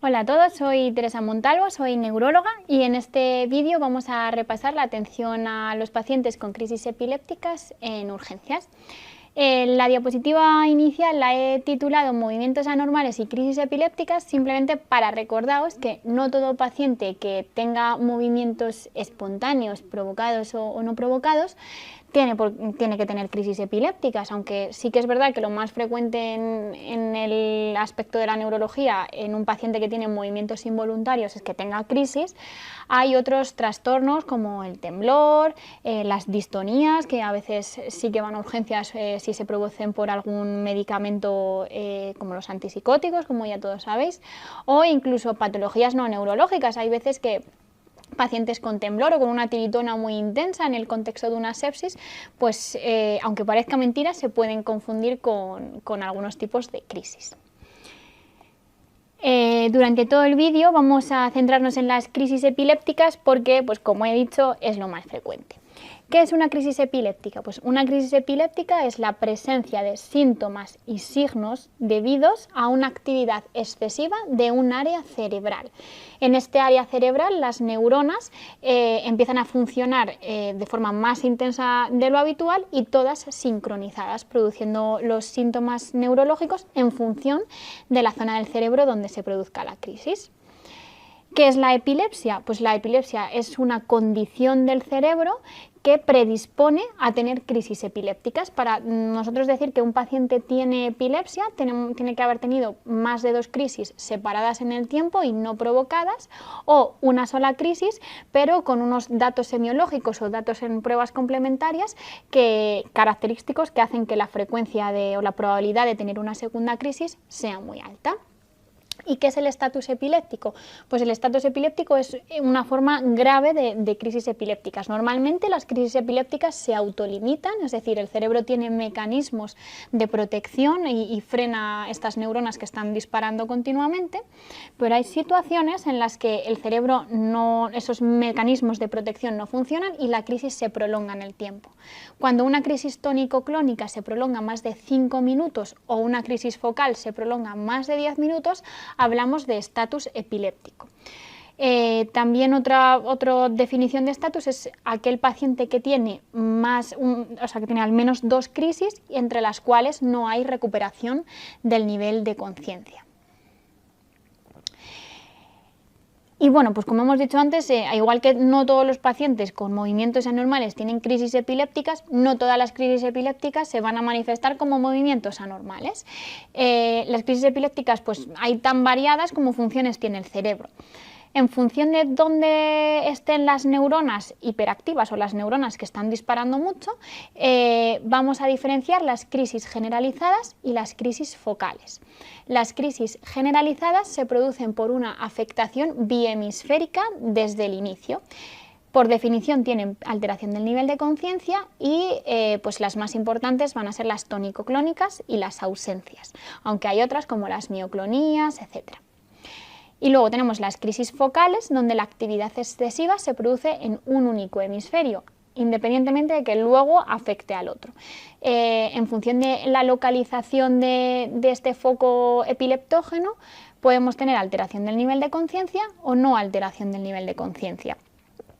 Hola a todos, soy Teresa Montalvo, soy neuróloga y en este vídeo vamos a repasar la atención a los pacientes con crisis epilépticas en urgencias. La diapositiva inicial la he titulado Movimientos anormales y crisis epilépticas, simplemente para recordaros que no todo paciente que tenga movimientos espontáneos provocados o no provocados tiene que tener crisis epilépticas, aunque sí que es verdad que lo más frecuente en el aspecto de la neurología en un paciente que tiene movimientos involuntarios es que tenga crisis. Hay otros trastornos como el temblor, las distonías, que a veces sí que van a urgencias si se producen por algún medicamento como los antipsicóticos, como ya todos sabéis, o incluso patologías no neurológicas. Hay veces que pacientes con temblor o con una tiritona muy intensa en el contexto de una sepsis, pues aunque parezca mentira, se pueden confundir con algunos tipos de crisis. Durante todo el vídeo vamos a centrarnos en las crisis epilépticas porque, pues como he dicho, es lo más frecuente. ¿Qué es una crisis epiléptica? Pues una crisis epiléptica es la presencia de síntomas y signos debidos a una actividad excesiva de un área cerebral. En este área cerebral las neuronas empiezan a funcionar de forma más intensa de lo habitual y todas sincronizadas, produciendo los síntomas neurológicos en función de la zona del cerebro donde se produzca la crisis. ¿Qué es la epilepsia? Pues la epilepsia es una condición del cerebro que predispone a tener crisis epilépticas. Para nosotros decir que un paciente tiene epilepsia, tiene que haber tenido más de 2 crisis separadas en el tiempo y no provocadas, o una sola crisis, pero con unos datos semiológicos o datos en pruebas complementarias característicos que hacen que la frecuencia o la probabilidad de tener una segunda crisis sea muy alta. ¿Y qué es el estatus epiléptico? Pues el estatus epiléptico es una forma grave de crisis epilépticas. Normalmente las crisis epilépticas se autolimitan, es decir, el cerebro tiene mecanismos de protección y frena estas neuronas que están disparando continuamente, pero hay situaciones en las que el cerebro esos mecanismos de protección no funcionan y la crisis se prolonga en el tiempo. Cuando una crisis tónico-clónica se prolonga más de 5 minutos o una crisis focal se prolonga más de 10 minutos, hablamos de estatus epiléptico. También otra definición de estatus es aquel paciente que tiene que tiene al menos 2 crisis entre las cuales no hay recuperación del nivel de conciencia. Y bueno, pues como hemos dicho antes, igual que no todos los pacientes con movimientos anormales tienen crisis epilépticas, no todas las crisis epilépticas se van a manifestar como movimientos anormales. Las crisis epilépticas pues hay tan variadas como funciones tiene el cerebro. En función de dónde estén las neuronas hiperactivas o las neuronas que están disparando mucho, vamos a diferenciar las crisis generalizadas y las crisis focales. Las crisis generalizadas se producen por una afectación bihemisférica desde el inicio. Por definición tienen alteración del nivel de conciencia y pues las más importantes van a ser las tónico-clónicas y las ausencias, aunque hay otras como las mioclonías, etc. Y luego tenemos las crisis focales, donde la actividad excesiva se produce en un único hemisferio, independientemente de que luego afecte al otro. En función de la localización de este foco epileptógeno, podemos tener alteración del nivel de conciencia o no alteración del nivel de conciencia.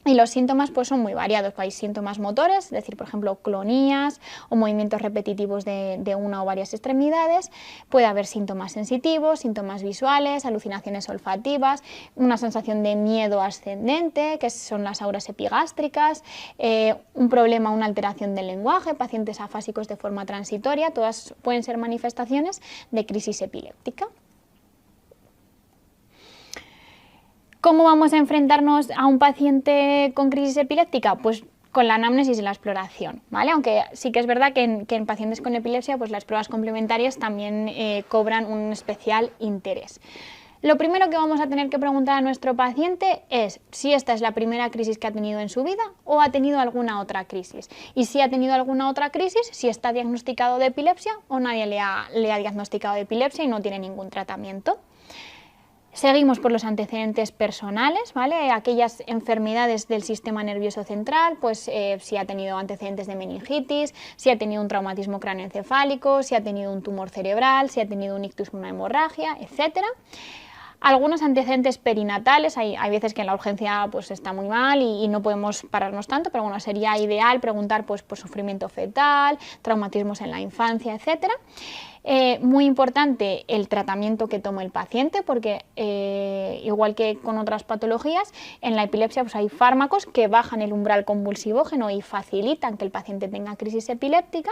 Y los síntomas pues son muy variados. Hay síntomas motores, es decir, por ejemplo, clonías o movimientos repetitivos de una o varias extremidades. Puede haber síntomas sensitivos, síntomas visuales, alucinaciones olfativas, una sensación de miedo ascendente, que son las auras epigástricas, un problema, una alteración del lenguaje, pacientes afásicos de forma transitoria, todas pueden ser manifestaciones de crisis epiléptica. ¿Cómo vamos a enfrentarnos a un paciente con crisis epiléptica? Pues con la anamnesis y la exploración, ¿vale? Aunque sí que es verdad que en pacientes con epilepsia pues las pruebas complementarias también cobran un especial interés. Lo primero que vamos a tener que preguntar a nuestro paciente es si esta es la primera crisis que ha tenido en su vida o ha tenido alguna otra crisis. Y si ha tenido alguna otra crisis, si está diagnosticado de epilepsia o nadie le ha diagnosticado de epilepsia y no tiene ningún tratamiento. Seguimos por los antecedentes personales, ¿vale? Aquellas enfermedades del sistema nervioso central, pues si ha tenido antecedentes de meningitis, si ha tenido un traumatismo cráneoencefálico, si ha tenido un tumor cerebral, si ha tenido un ictus, una hemorragia, etc. Algunos antecedentes perinatales, hay veces que en la urgencia pues está muy mal y no podemos pararnos tanto, pero bueno, sería ideal preguntar pues por sufrimiento fetal, traumatismos en la infancia, etcétera. Muy importante el tratamiento que toma el paciente, porque igual que con otras patologías, en la epilepsia pues hay fármacos que bajan el umbral convulsivógeno y facilitan que el paciente tenga crisis epiléptica.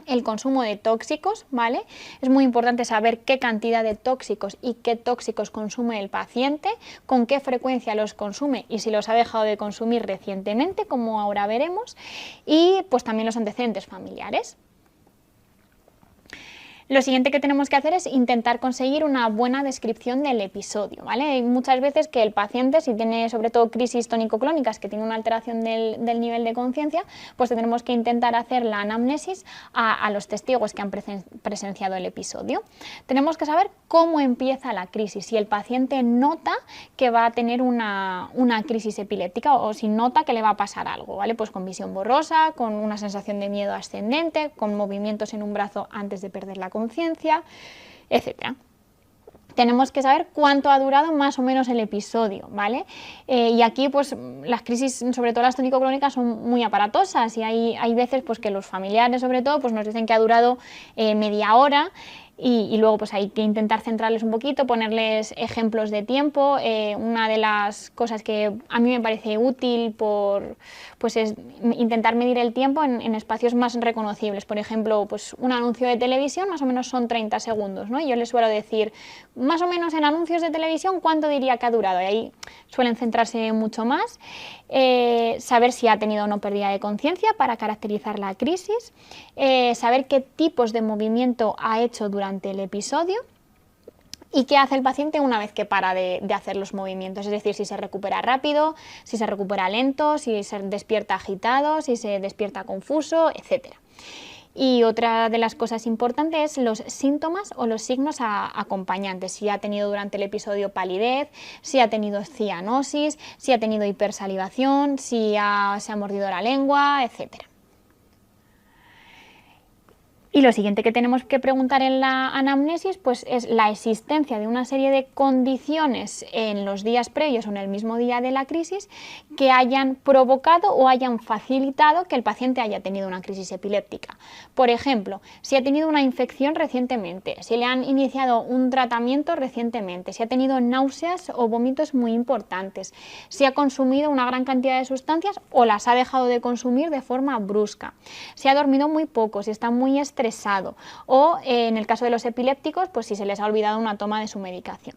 El consumo de tóxicos, ¿vale? Es muy importante saber qué cantidad de tóxicos y qué tóxicos consume el paciente, con qué frecuencia los consume y si los ha dejado de consumir recientemente, como ahora veremos, y pues también los antecedentes familiares. Lo siguiente que tenemos que hacer es intentar conseguir una buena descripción del episodio, ¿vale? Hay muchas veces que el paciente, si tiene sobre todo crisis tónico-clónicas, que tiene una alteración del nivel de conciencia, pues tendremos que intentar hacer la anamnesis a los testigos que han presenciado el episodio. Tenemos que saber cómo empieza la crisis, si el paciente nota que va a tener una crisis epiléptica o si nota que le va a pasar algo, ¿vale? Pues con visión borrosa, con una sensación de miedo ascendente, con movimientos en un brazo antes de perder la conciencia, etcétera. Tenemos que saber cuánto ha durado más o menos el episodio, ¿vale? Y aquí pues las crisis, sobre todo las tónico-clónicas, son muy aparatosas y hay veces pues que los familiares sobre todo pues nos dicen que ha durado media hora. Y luego pues hay que intentar centrarles un poquito, ponerles ejemplos de tiempo. Una de las cosas que a mí me parece útil pues es intentar medir el tiempo en espacios más reconocibles. Por ejemplo, pues un anuncio de televisión más o menos son 30 segundos, ¿no? Y yo les suelo decir, más o menos en anuncios de televisión, ¿cuánto diría que ha durado? Y ahí suelen centrarse mucho más. Saber si ha tenido o no pérdida de conciencia para caracterizar la crisis, saber qué tipos de movimiento ha hecho durante el episodio y qué hace el paciente una vez que para de hacer los movimientos, es decir, si se recupera rápido, si se recupera lento, si se despierta agitado, si se despierta confuso, etc. Y otra de las cosas importantes es los síntomas o los signos acompañantes, si ha tenido durante el episodio palidez, si ha tenido cianosis, si ha tenido hipersalivación, si se ha mordido la lengua, etcétera. Y lo siguiente que tenemos que preguntar en la anamnesis pues, es la existencia de una serie de condiciones en los días previos o en el mismo día de la crisis que hayan provocado o hayan facilitado que el paciente haya tenido una crisis epiléptica. Por ejemplo, si ha tenido una infección recientemente, si le han iniciado un tratamiento recientemente, si ha tenido náuseas o vómitos muy importantes, si ha consumido una gran cantidad de sustancias o las ha dejado de consumir de forma brusca, si ha dormido muy poco, si está muy estresado o en el caso de los epilépticos, pues si se les ha olvidado una toma de su medicación.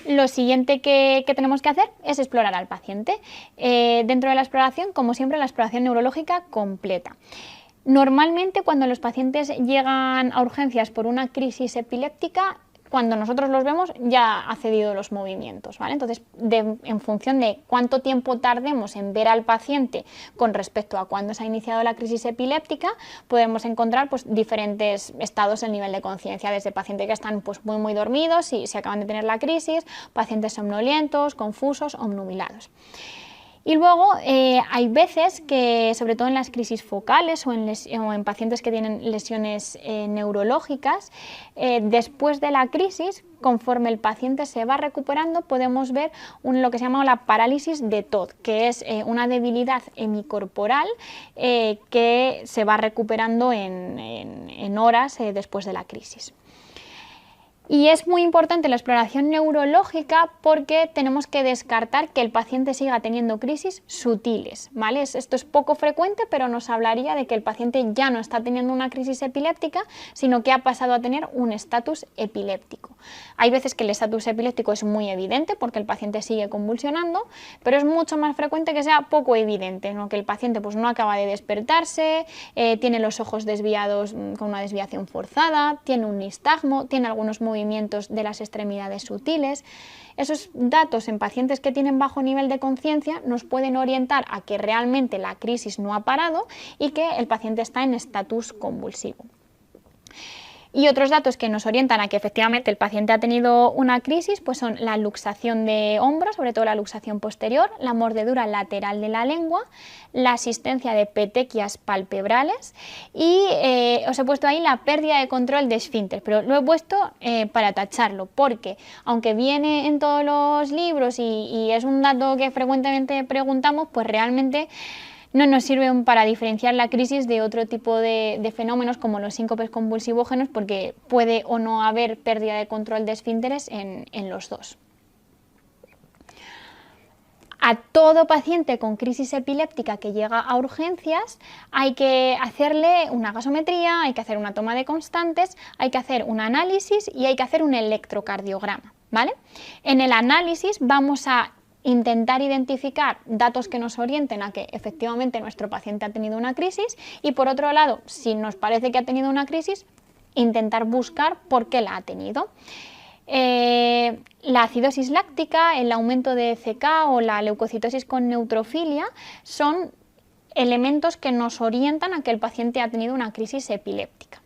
Lo siguiente que tenemos que hacer es explorar al paciente. Dentro de la exploración, como siempre, la exploración neurológica completa. Normalmente cuando los pacientes llegan a urgencias por una crisis epiléptica, cuando nosotros los vemos ya ha cedido los movimientos, ¿vale? Entonces, en función de cuánto tiempo tardemos en ver al paciente con respecto a cuándo se ha iniciado la crisis epiléptica, podemos encontrar pues, diferentes estados del nivel de conciencia, desde pacientes que están pues, muy dormidos y se acaban de tener la crisis, pacientes somnolientos, confusos, obnubilados. Y luego hay veces que, sobre todo en las crisis focales o en pacientes que tienen lesiones neurológicas, después de la crisis, conforme el paciente se va recuperando, podemos ver lo que se llama la parálisis de Todd, que es una debilidad hemicorporal que se va recuperando en horas después de la crisis. Y es muy importante la exploración neurológica porque tenemos que descartar que el paciente siga teniendo crisis sutiles, ¿vale? Esto es poco frecuente, pero nos hablaría de que el paciente ya no está teniendo una crisis epiléptica, sino que ha pasado a tener un estatus epiléptico. Hay veces que el estatus epiléptico es muy evidente porque el paciente sigue convulsionando, pero es mucho más frecuente que sea poco evidente, ¿no? Que el paciente pues, no acaba de despertarse, tiene los ojos desviados con una desviación forzada, tiene un nistagmo, tiene algunos movimientos de las extremidades sutiles. Esos datos en pacientes que tienen bajo nivel de conciencia nos pueden orientar a que realmente la crisis no ha parado y que el paciente está en estatus convulsivo. Y otros datos que nos orientan a que efectivamente el paciente ha tenido una crisis pues son la luxación de hombros, sobre todo la luxación posterior, la mordedura lateral de la lengua, la asistencia de petequias palpebrales y os he puesto ahí la pérdida de control de esfínter, pero lo he puesto para tacharlo porque aunque viene en todos los libros y es un dato que frecuentemente preguntamos, pues realmente no nos sirven para diferenciar la crisis de otro tipo de fenómenos como los síncopes convulsivógenos porque puede o no haber pérdida de control de esfínteres en los dos. A todo paciente con crisis epiléptica que llega a urgencias hay que hacerle una gasometría, hay que hacer una toma de constantes, hay que hacer un análisis y hay que hacer un electrocardiograma, ¿vale? En el análisis vamos a intentar identificar datos que nos orienten a que efectivamente nuestro paciente ha tenido una crisis y por otro lado, si nos parece que ha tenido una crisis, intentar buscar por qué la ha tenido. La acidosis láctica, el aumento de CK o la leucocitosis con neutrofilia son elementos que nos orientan a que el paciente ha tenido una crisis epiléptica.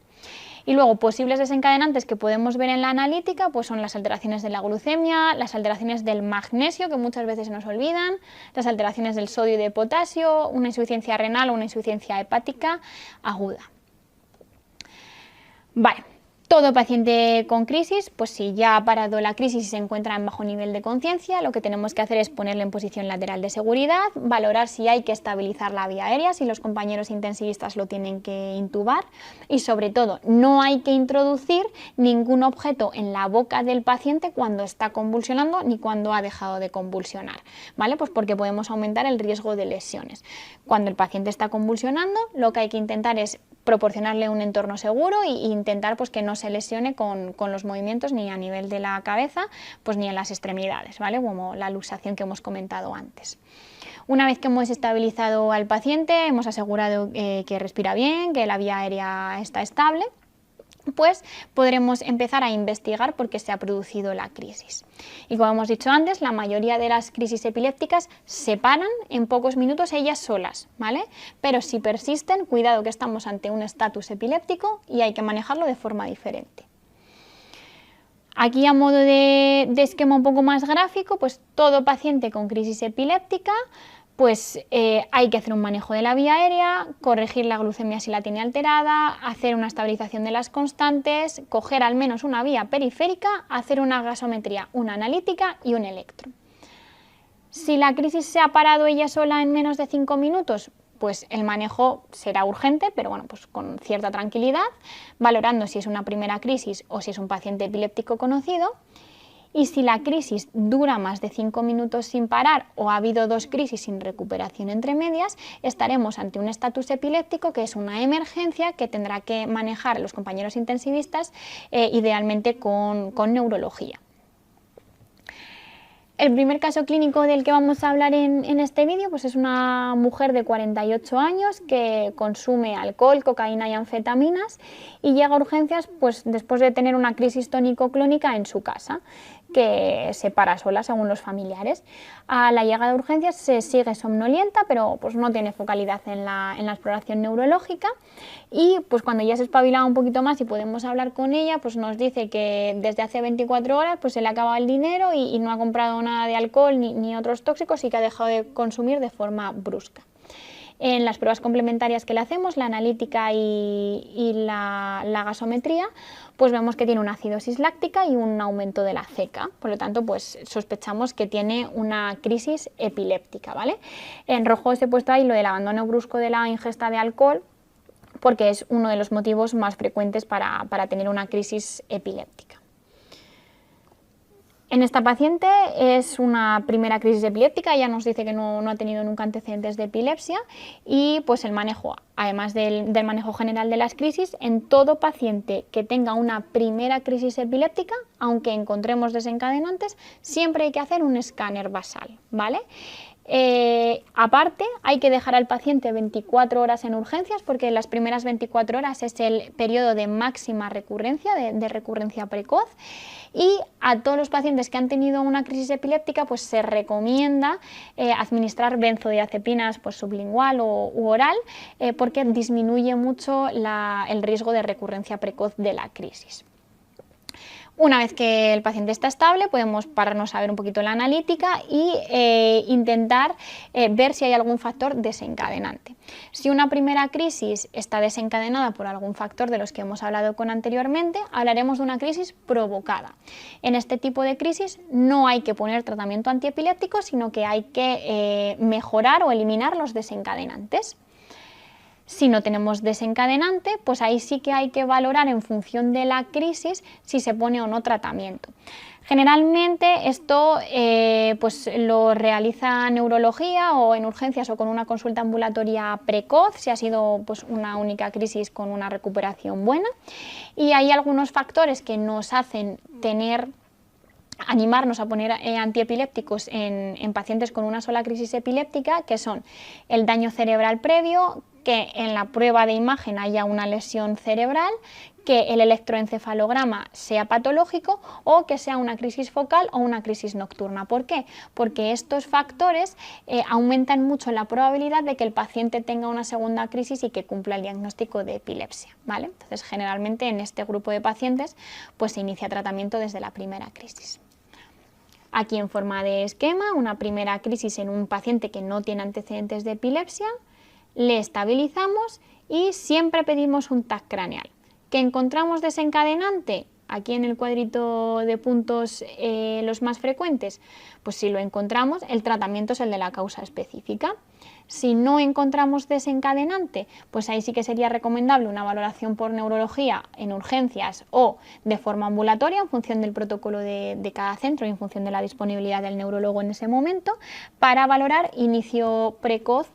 Y luego, posibles desencadenantes que podemos ver en la analítica pues son las alteraciones de la glucemia, las alteraciones del magnesio, que muchas veces se nos olvidan, las alteraciones del sodio y de potasio, una insuficiencia renal o una insuficiencia hepática aguda. Vale. Todo paciente con crisis, pues si ya ha parado la crisis y se encuentra en bajo nivel de conciencia, lo que tenemos que hacer es ponerle en posición lateral de seguridad, valorar si hay que estabilizar la vía aérea, si los compañeros intensivistas lo tienen que intubar y sobre todo no hay que introducir ningún objeto en la boca del paciente cuando está convulsionando ni cuando ha dejado de convulsionar, ¿vale? Pues porque podemos aumentar el riesgo de lesiones. Cuando el paciente está convulsionando, lo que hay que intentar es proporcionarle un entorno seguro e intentar pues, que no se lesione con los movimientos ni a nivel de la cabeza pues, ni en las extremidades, ¿vale? Como la luxación que hemos comentado antes. Una vez que hemos estabilizado al paciente, hemos asegurado que respira bien, que la vía aérea está estable, pues podremos empezar a investigar por qué se ha producido la crisis. Y como hemos dicho antes, la mayoría de las crisis epilépticas se paran en pocos minutos ellas solas, ¿vale? Pero si persisten, cuidado que estamos ante un estatus epiléptico y hay que manejarlo de forma diferente. Aquí a modo de esquema un poco más gráfico, pues todo paciente con crisis epiléptica pues hay que hacer un manejo de la vía aérea, corregir la glucemia si la tiene alterada, hacer una estabilización de las constantes, coger al menos una vía periférica, hacer una gasometría, una analítica y un electro. Si la crisis se ha parado ella sola en menos de 5 minutos, pues el manejo será urgente, pero bueno, pues con cierta tranquilidad, valorando si es una primera crisis o si es un paciente epiléptico conocido. Y si la crisis dura más de 5 minutos sin parar o ha habido 2 crisis sin recuperación entre medias, estaremos ante un estatus epiléptico que es una emergencia que tendrá que manejar los compañeros intensivistas idealmente con neurología. El primer caso clínico del que vamos a hablar en este vídeo pues es una mujer de 48 años que consume alcohol, cocaína y anfetaminas y llega a urgencias pues, después de tener una crisis tónico-clónica en su casa, que se para sola según los familiares. A la llegada de urgencias se sigue somnolienta, pero pues no tiene focalidad en la exploración neurológica y pues cuando ya se espabila un poquito más y podemos hablar con ella, pues nos dice que desde hace 24 horas pues se le acaba el dinero y no ha comprado nada de alcohol ni otros tóxicos y que ha dejado de consumir de forma brusca. En las pruebas complementarias que le hacemos, la analítica y la gasometría, pues vemos que tiene una acidosis láctica y un aumento de la CK, por lo tanto pues sospechamos que tiene una crisis epiléptica, ¿vale? En rojo os he puesto ahí lo del abandono brusco de la ingesta de alcohol, porque es uno de los motivos más frecuentes para tener una crisis epiléptica. En esta paciente es una primera crisis epiléptica, ella nos dice que no ha tenido nunca antecedentes de epilepsia y pues el manejo, además del manejo general de las crisis, en todo paciente que tenga una primera crisis epiléptica, aunque encontremos desencadenantes, siempre hay que hacer un escáner basal, ¿vale? Aparte, hay que dejar al paciente 24 horas en urgencias porque las primeras 24 horas es el periodo de máxima recurrencia, de recurrencia precoz, y a todos los pacientes que han tenido una crisis epiléptica pues se recomienda administrar benzodiazepinas pues, sublingual u oral porque disminuye mucho el riesgo de recurrencia precoz de la crisis. Una vez que el paciente está estable, podemos pararnos a ver un poquito la analítica y intentar ver si hay algún factor desencadenante. Si una primera crisis está desencadenada por algún factor de los que hemos hablado anteriormente, hablaremos de una crisis provocada. En este tipo de crisis no hay que poner tratamiento antiepiléptico, sino que hay que mejorar o eliminar los desencadenantes. Si no tenemos desencadenante, pues ahí sí que hay que valorar en función de la crisis si se pone o no tratamiento. Generalmente esto pues lo realiza neurología o en urgencias o con una consulta ambulatoria precoz, si ha sido pues, una única crisis con una recuperación buena. Y hay algunos factores que nos hacen animarnos a poner antiepilépticos en pacientes con una sola crisis epiléptica, que son el daño cerebral previo, que en la prueba de imagen haya una lesión cerebral, que el electroencefalograma sea patológico o que sea una crisis focal o una crisis nocturna. ¿Por qué? Porque estos factores aumentan mucho la probabilidad de que el paciente tenga una segunda crisis y que cumpla el diagnóstico de epilepsia, ¿vale? Entonces, generalmente en este grupo de pacientes pues, se inicia tratamiento desde la primera crisis. Aquí en forma de esquema, una primera crisis en un paciente que no tiene antecedentes de epilepsia, le estabilizamos y siempre pedimos un TAC craneal. ¿Que encontramos desencadenante? Aquí en el cuadrito de puntos los más frecuentes, pues si lo encontramos, el tratamiento es el de la causa específica. Si no encontramos desencadenante, pues ahí sí que sería recomendable una valoración por neurología en urgencias o de forma ambulatoria en función del protocolo de cada centro y en función de la disponibilidad del neurólogo en ese momento, para valorar inicio precoz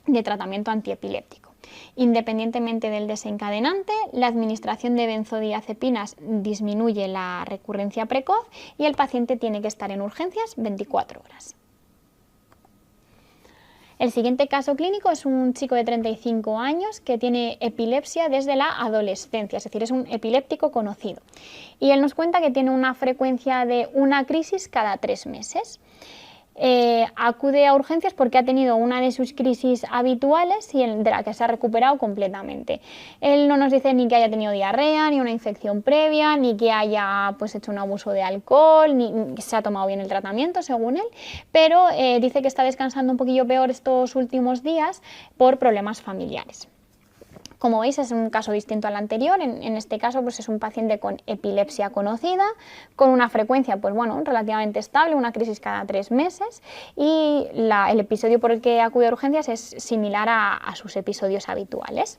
de tratamiento antiepiléptico. Independientemente del desencadenante, la administración de benzodiazepinas disminuye la recurrencia precoz y el paciente tiene que estar en urgencias 24 horas. El siguiente caso clínico es un chico de 35 años que tiene epilepsia desde la adolescencia, es decir, es un epiléptico conocido. Y él nos cuenta que tiene una frecuencia de una crisis cada 3 meses. Acude a urgencias porque ha tenido una de sus crisis habituales y de la que se ha recuperado completamente. Él no nos dice ni que haya tenido diarrea, ni una infección previa, ni que haya pues, hecho un abuso de alcohol, ni que se ha tomado bien el tratamiento según él, pero dice que está descansando un poquillo peor estos últimos días por problemas familiares. Como veis, es un caso distinto al anterior. En este caso pues es un paciente con epilepsia conocida, con una frecuencia pues, bueno, relativamente estable, una crisis cada 3 meses, y el episodio por el que acude a urgencias es similar a sus episodios habituales.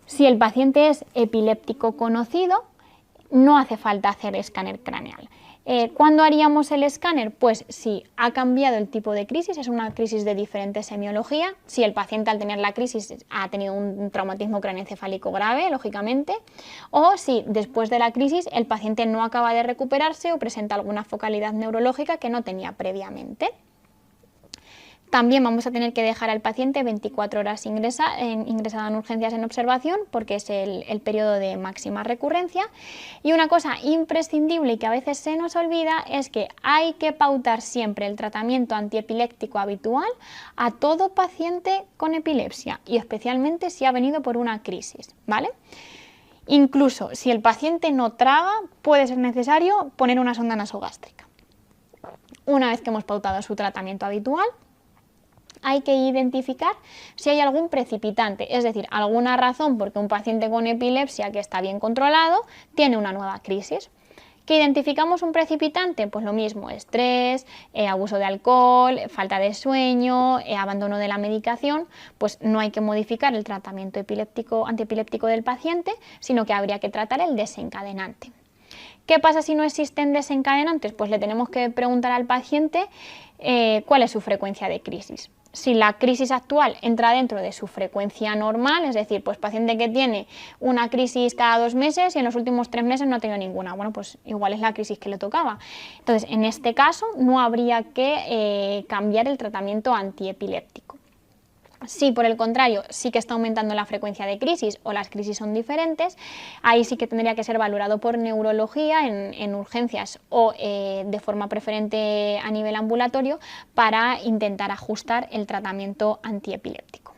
Si el paciente es epiléptico conocido, no hace falta hacer escáner craneal. ¿Cuándo haríamos el escáner? Pues si ha cambiado el tipo de crisis, es una crisis de diferente semiología, si el paciente al tener la crisis ha tenido un traumatismo craneoencefálico grave, lógicamente, o si después de la crisis el paciente no acaba de recuperarse o presenta alguna focalidad neurológica que no tenía previamente. También vamos a tener que dejar al paciente 24 horas ingresado en urgencias en observación porque es el periodo de máxima recurrencia. Y una cosa imprescindible y que a veces se nos olvida es que hay que pautar siempre el tratamiento antiepiléptico habitual a todo paciente con epilepsia y especialmente si ha venido por una crisis, ¿vale? Incluso si el paciente no traga, puede ser necesario poner una sonda nasogástrica. Una vez que hemos pautado su tratamiento habitual, hay que identificar si hay algún precipitante, es decir, alguna razón porque un paciente con epilepsia que está bien controlado tiene una nueva crisis. ¿Que identificamos un precipitante? Pues lo mismo, estrés, abuso de alcohol, falta de sueño, abandono de la medicación, pues no hay que modificar el tratamiento antiepiléptico del paciente, sino que habría que tratar el desencadenante. ¿Qué pasa si no existen desencadenantes? Pues le tenemos que preguntar al paciente cuál es su frecuencia de crisis. si la crisis actual entra dentro de su frecuencia normal, es decir, pues paciente que tiene una crisis cada 2 meses y en los últimos 3 meses no ha tenido ninguna, bueno, pues igual es la crisis que le tocaba. Entonces, en este caso no habría que cambiar el tratamiento antiepiléptico. Si por el contrario sí que está aumentando la frecuencia de crisis o las crisis son diferentes, ahí sí que tendría que ser valorado por neurología en urgencias o de forma preferente a nivel ambulatorio para intentar ajustar el tratamiento antiepiléptico.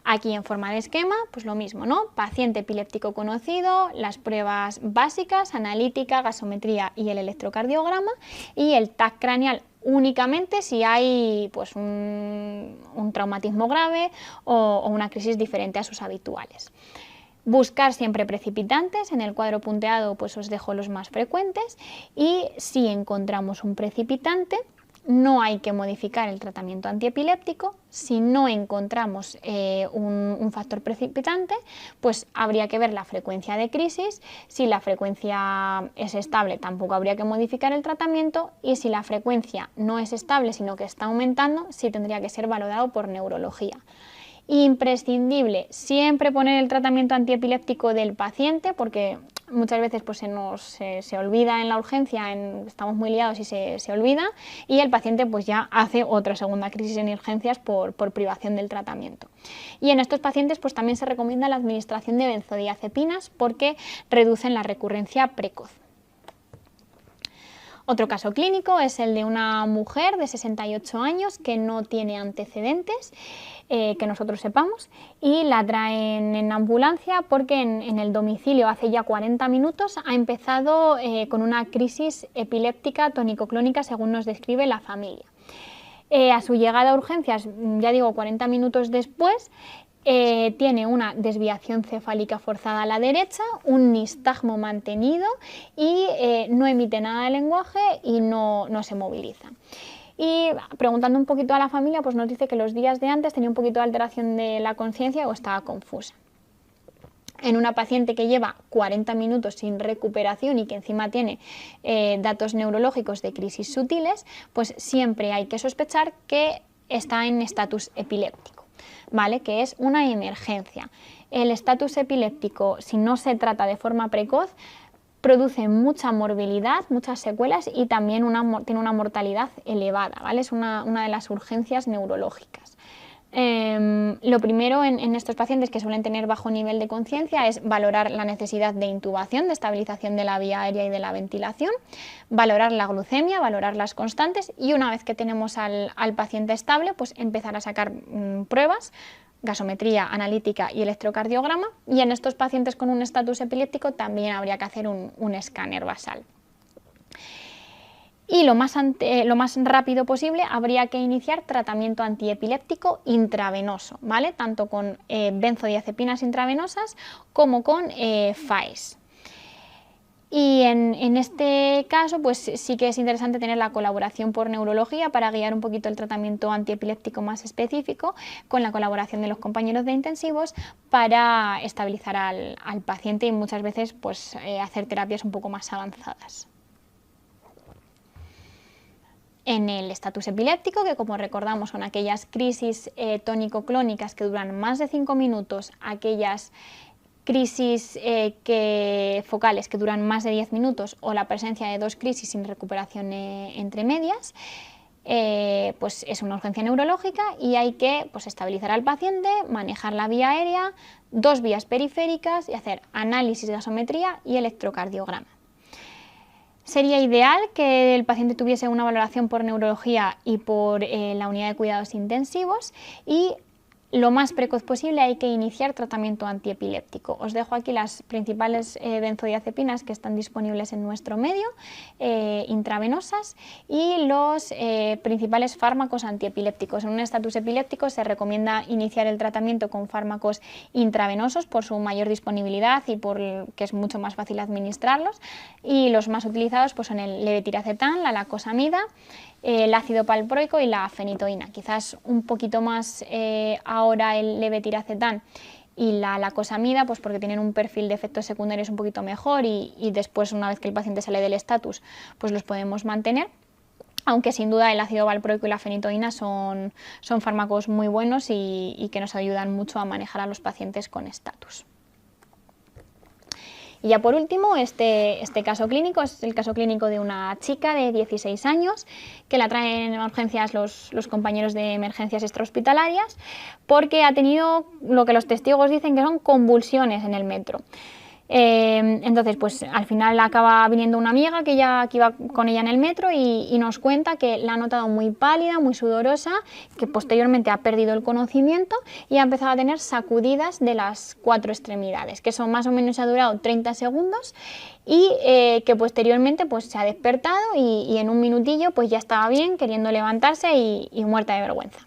Aquí en forma de esquema, pues lo mismo, ¿no? Paciente epiléptico conocido, las pruebas básicas, analítica, gasometría y el electrocardiograma, y el TAC craneal únicamente si hay pues, un traumatismo grave o una crisis diferente a sus habituales. Buscar siempre precipitantes, en el cuadro punteado pues os dejo los más frecuentes, y si encontramos un precipitante no hay que modificar el tratamiento antiepiléptico. Si no encontramos un factor precipitante, pues habría que ver la frecuencia de crisis. Si la frecuencia es estable, tampoco habría que modificar el tratamiento, y si la frecuencia no es estable, sino que está aumentando, sí tendría que ser valorado por neurología. Imprescindible siempre poner el tratamiento antiepiléptico del paciente, porque muchas veces pues, se olvida en la urgencia, estamos muy liados y se olvida, y el paciente pues, ya hace otra segunda crisis en urgencias por privación del tratamiento. Y en estos pacientes pues, también se recomienda la administración de benzodiazepinas porque reducen la recurrencia precoz. Otro caso clínico es el de una mujer de 68 años que no tiene antecedentes, que nosotros sepamos, y la traen en ambulancia porque en el domicilio hace ya 40 minutos ha empezado con una crisis epiléptica tónico-clónica, según nos describe la familia. A su llegada a urgencias, ya digo, 40 minutos después, tiene una desviación cefálica forzada a la derecha, un nistagmo mantenido y no emite nada de lenguaje y no se moviliza. Y preguntando un poquito a la familia, pues nos dice que los días de antes tenía un poquito de alteración de la conciencia o estaba confusa. En una paciente que lleva 40 minutos sin recuperación y que encima tiene datos neurológicos de crisis sutiles, pues siempre hay que sospechar que está en estatus epiléptico, ¿vale? Que es una emergencia. El estatus epiléptico, si no se trata de forma precoz, produce mucha morbilidad, muchas secuelas y también tiene una mortalidad elevada, ¿vale? Es una de las urgencias neurológicas. Lo primero en estos pacientes que suelen tener bajo nivel de conciencia es valorar la necesidad de intubación, de estabilización de la vía aérea y de la ventilación, valorar la glucemia, valorar las constantes, y una vez que tenemos al paciente estable, pues empezar a sacar pruebas, gasometría, analítica y electrocardiograma, y en estos pacientes con un estatus epiléptico también habría que hacer un escáner basal. Y lo más rápido posible habría que iniciar tratamiento antiepiléptico intravenoso, ¿vale? Tanto con benzodiazepinas intravenosas como con FAES. Y en este caso, pues sí que es interesante tener la colaboración por neurología para guiar un poquito el tratamiento antiepiléptico más específico, con la colaboración de los compañeros de intensivos para estabilizar al paciente y muchas veces pues, hacer terapias un poco más avanzadas. En el estatus epiléptico, que como recordamos son aquellas crisis tónico-clónicas que duran más de 5 minutos, aquellas crisis focales que duran más de 10 minutos o la presencia de 2 crisis sin recuperación entre medias, pues es una urgencia neurológica y hay que pues, estabilizar al paciente, manejar la vía aérea, 2 vías periféricas y hacer análisis de gasometría y electrocardiograma. Sería ideal que el paciente tuviese una valoración por neurología y por la unidad de cuidados intensivos, y lo más precoz posible hay que iniciar tratamiento antiepiléptico. Os dejo aquí las principales benzodiazepinas que están disponibles en nuestro medio, intravenosas, y los principales fármacos antiepilépticos. En un estatus epiléptico se recomienda iniciar el tratamiento con fármacos intravenosos por su mayor disponibilidad y por que es mucho más fácil administrarlos, y los más utilizados pues, son el levetiracetam, la lacosamida, el ácido valproico y la fenitoína. Quizás un poquito más ahora el levetiracetam y la lacosamida, pues porque tienen un perfil de efectos secundarios un poquito mejor y después, una vez que el paciente sale del estatus, pues los podemos mantener. aunque sin duda el ácido valproico y la fenitoína son fármacos muy buenos y que nos ayudan mucho a manejar a los pacientes con estatus. Y ya por último, este caso clínico es el caso clínico de una chica de 16 años que la traen a urgencias los compañeros de emergencias extrahospitalarias porque ha tenido lo que los testigos dicen que son convulsiones en el metro. Entonces, pues al final acaba viniendo una amiga que iba con ella en el metro y nos cuenta que la ha notado muy pálida, muy sudorosa, que posteriormente ha perdido el conocimiento y ha empezado a tener sacudidas de las 4 extremidades, que son más o menos, ha durado 30 segundos y que posteriormente pues se ha despertado y en un minutillo pues ya estaba bien, queriendo levantarse y muerta de vergüenza.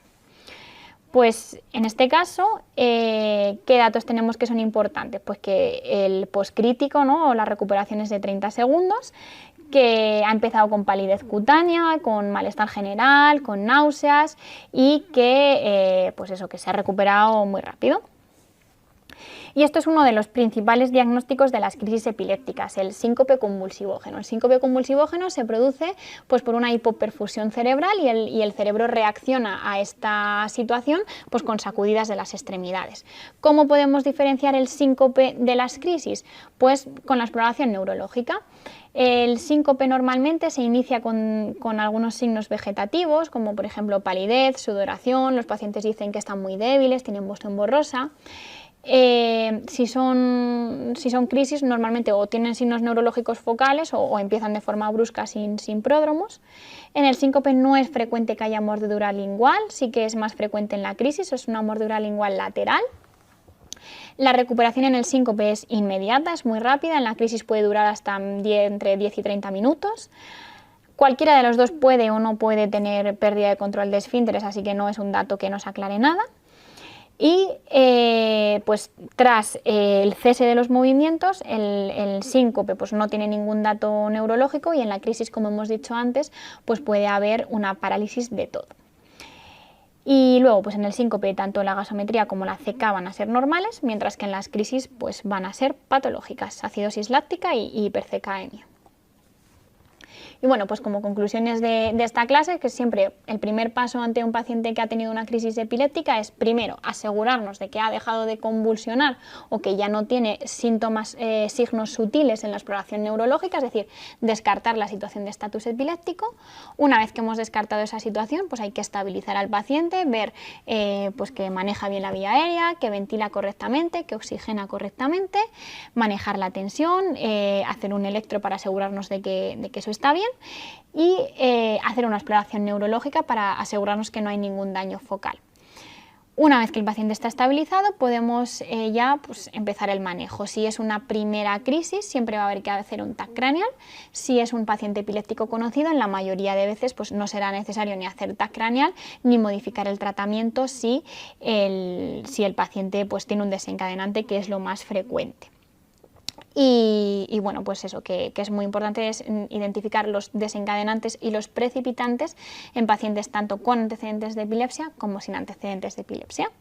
Pues en este caso, ¿qué datos tenemos que son importantes? Pues que el postcrítico, ¿no?, o la recuperación es de 30 segundos, que ha empezado con palidez cutánea, con malestar general, con náuseas y que, pues eso, que se ha recuperado muy rápido. Y esto es uno de los principales diagnósticos de las crisis epilépticas, el síncope convulsivógeno. El síncope convulsivógeno se produce pues, por una hipoperfusión cerebral y el cerebro reacciona a esta situación pues, con sacudidas de las extremidades. ¿Cómo podemos diferenciar el síncope de las crisis? Pues con la exploración neurológica. El síncope normalmente se inicia con algunos signos vegetativos, como por ejemplo palidez, sudoración, los pacientes dicen que están muy débiles, tienen voz borrosa. Si son crisis, normalmente o tienen signos neurológicos focales o empiezan de forma brusca sin pródromos. En el síncope no es frecuente que haya mordedura lingual, sí que es más frecuente en la crisis, es una mordedura lingual lateral. La recuperación en el síncope es inmediata, es muy rápida, en la crisis puede durar hasta entre 10 y 30 minutos. Cualquiera de los dos puede o no puede tener pérdida de control de esfínteres, así que no es un dato que nos aclare nada. Y pues tras el cese de los movimientos, el síncope pues no tiene ningún dato neurológico y en la crisis, como hemos dicho antes, pues puede haber una parálisis de todo. Y luego pues en el síncope tanto la gasometría como la CK van a ser normales, mientras que en las crisis pues van a ser patológicas, acidosis láctica y hipercecaemia. Y bueno, pues como conclusiones de esta clase, que siempre el primer paso ante un paciente que ha tenido una crisis epiléptica es primero asegurarnos de que ha dejado de convulsionar o que ya no tiene síntomas, signos sutiles en la exploración neurológica, es decir, descartar la situación de estatus epiléptico. Una vez que hemos descartado esa situación, pues hay que estabilizar al paciente, ver pues que maneja bien la vía aérea, que ventila correctamente, que oxigena correctamente, manejar la tensión, hacer un electro para asegurarnos de que eso está bien y hacer una exploración neurológica para asegurarnos que no hay ningún daño focal. Una vez que el paciente está estabilizado, podemos ya pues, empezar el manejo. Si es una primera crisis, siempre va a haber que hacer un TAC craneal. Si es un paciente epiléptico conocido, en la mayoría de veces pues, no será necesario ni hacer TAC craneal ni modificar el tratamiento si el paciente pues, tiene un desencadenante, que es lo más frecuente. Y bueno, pues eso, que es muy importante es identificar los desencadenantes y los precipitantes en pacientes tanto con antecedentes de epilepsia como sin antecedentes de epilepsia.